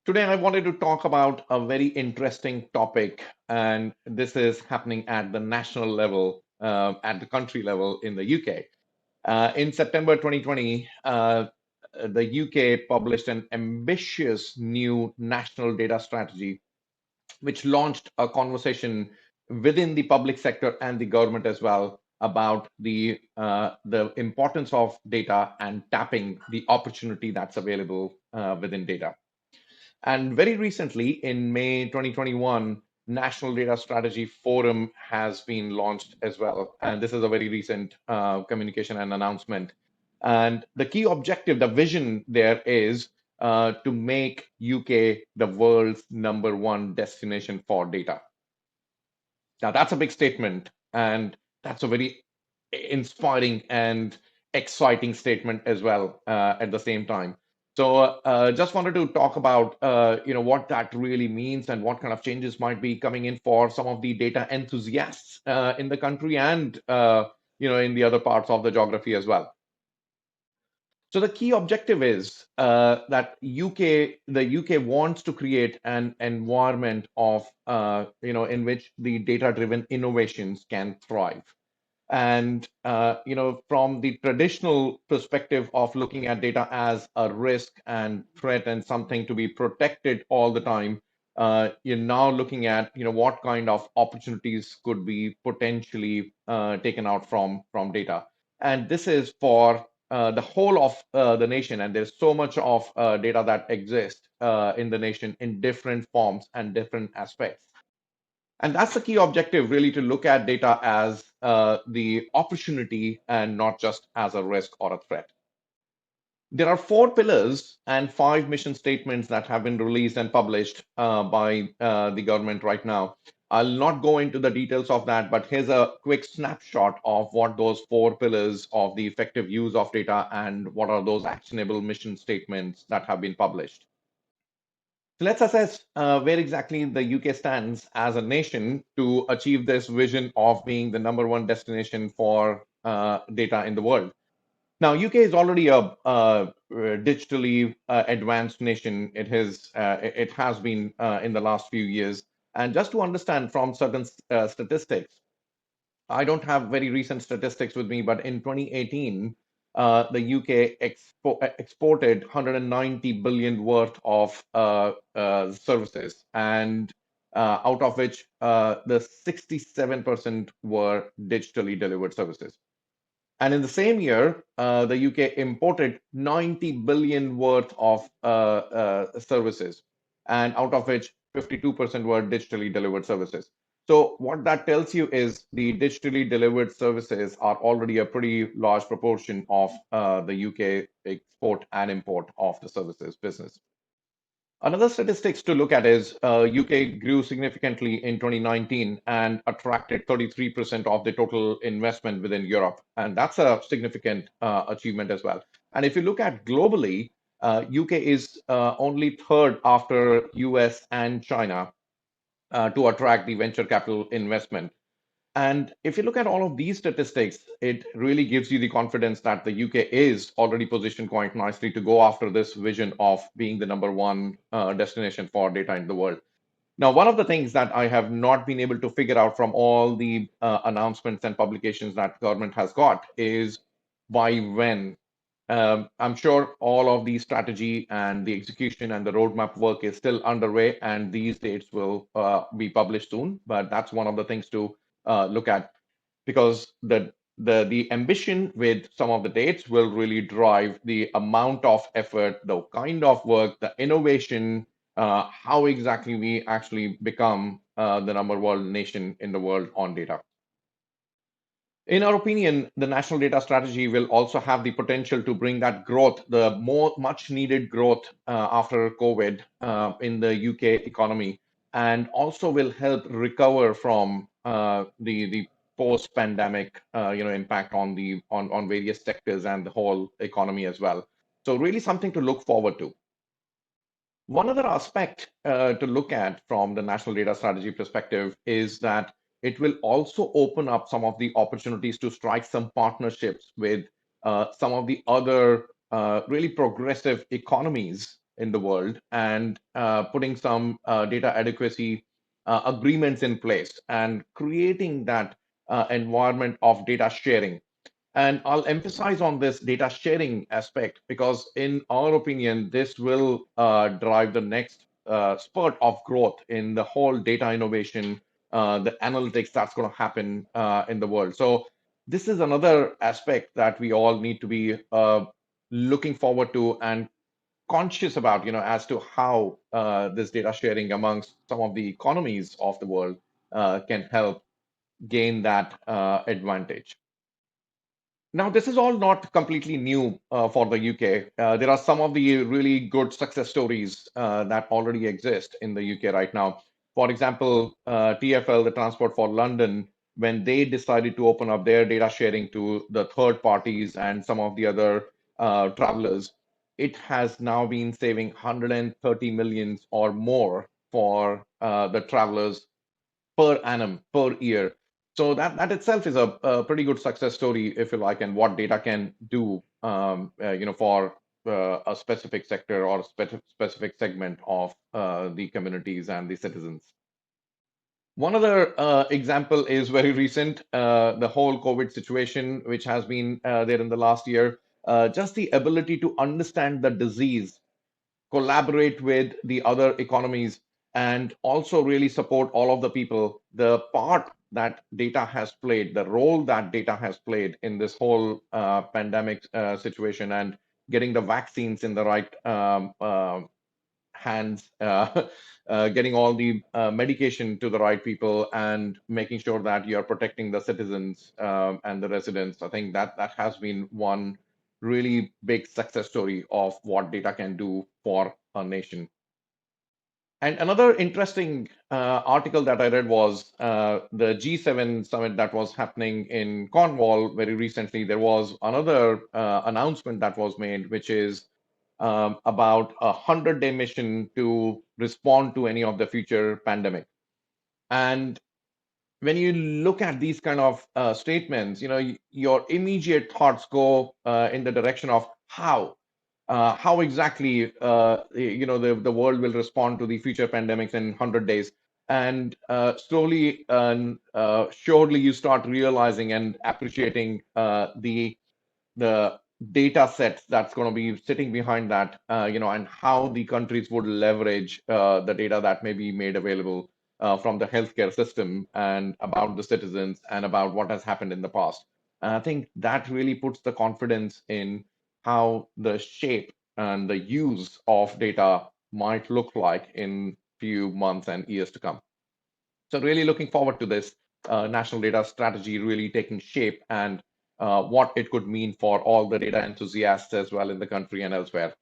Today, I wanted to talk about a very interesting topic, and this is happening at the national level, at the country level in the UK. In September 2020, the UK published an ambitious new national data strategy, which launched a conversation within the public sector and the government as well about the importance of data and tapping the opportunity that's available within data. And very recently, in May 2021, National Data Strategy Forum has been launched as well. And this is a very recent communication and announcement. And the key objective, the vision there is to make UK the world's #1 destination for data. Now, that's a big statement, and that's a very inspiring and exciting statement as well at the same time. So, just wanted to talk about what that really means and what kind of changes might be coming in for some of the data enthusiasts in the country and in the other parts of the geography as well. So the key objective is that the UK wants to create an environment of, in which the data-driven innovations can thrive. And, from the traditional perspective of looking at data as a risk and threat and something to be protected all the time, you're now looking at, what kind of opportunities could be potentially taken out from data. And this is for the whole of the nation. And there's so much of data that exists in the nation in different forms and different aspects. And that's the key objective, really, to look at data as the opportunity and not just as a risk or a threat. There are 4 pillars and 5 mission statements that have been released and published by the government right now. I'll not go into the details of that, but here's a quick snapshot of what those 4 pillars of the effective use of data and what are those actionable mission statements that have been published. So let's assess where exactly the UK stands as a nation to achieve this vision of being the #1 destination for data in the world. Now, UK is already a digitally advanced nation. It has been in the last few years. And just to understand from certain statistics, I don't have very recent statistics with me, but in 2018, the UK exported 190 billion worth of services, and out of which the 67% were digitally delivered services. And in the same year, the UK imported 90 billion worth of services, and out of which 52% were digitally delivered services. So what that tells you is the digitally delivered services are already a pretty large proportion of the UK export and import of the services business. Another statistics to look at is UK grew significantly in 2019 and attracted 33% of the total investment within Europe. And that's a significant achievement as well. And if you look at globally, UK is only third after US and China to attract the venture capital investment. And if you look at all of these statistics, it really gives you the confidence that the UK is already positioned quite nicely to go after this vision of being the #1 destination for data in the world. Now, one of the things that I have not been able to figure out from all the announcements and publications that government has got is by when. I'm sure all of the strategy and the execution and the roadmap work is still underway, and these dates will be published soon. But that's one of the things to look at, because the ambition with some of the dates will really drive the amount of effort, the kind of work, the innovation, how exactly we actually become the #1 nation in the world on data. In our opinion, the national data strategy will also have the potential to bring that growth, the more much needed growth after COVID in the UK economy, and also will help recover from the post pandemic impact on the on various sectors and the whole economy as well. So really something to look forward to. One other aspect to look at from the national data strategy perspective is that it will also open up some of the opportunities to strike some partnerships with some of the other really progressive economies in the world and putting some data adequacy agreements in place and creating that environment of data sharing. And I'll emphasize on this data sharing aspect because, in our opinion, this will drive the next spurt of growth in the whole data innovation, the analytics that's going to happen in the world. So, this is another aspect that we all need to be looking forward to and conscious about, as to how this data sharing amongst some of the economies of the world can help gain that advantage. Now, this is all not completely new for the UK. There are some of the really good success stories that already exist in the UK right now. For example, TfL, the Transport for London, when they decided to open up their data sharing to the third parties and some of the other travelers, it has now been saving 130 millions or more for the travelers per annum per year. So that itself is a pretty good success story, if you like, and what data can do, for a specific sector or specific segment of the communities and the citizens. One other example is very recent, the whole COVID situation, which has been there in the last year. Just the ability to understand the disease, collaborate with the other economies, and also really support all of the people. The part that data has played, the role that data has played in this whole pandemic situation, and getting the vaccines in the right hands, getting all the medication to the right people, and making sure that you're protecting the citizens and the residents. I think that has been one really big success story of what data can do for a nation. And another interesting article that I read was the G7 summit that was happening in Cornwall very recently. There was another announcement that was made, which is about 100-day mission to respond to any of the future pandemic. And when you look at these kind of statements, your immediate thoughts go in the direction of how exactly the world will respond to the future pandemics in 100 days. And slowly and surely you start realizing and appreciating the data sets that's going to be sitting behind that, and how the countries would leverage the data that may be made available from the healthcare system and about the citizens and about what has happened in the past. And I think that really puts the confidence in how the shape and the use of data might look like in few months and years to come. So really looking forward to this national data strategy really taking shape and what it could mean for all the data enthusiasts as well in the country and elsewhere.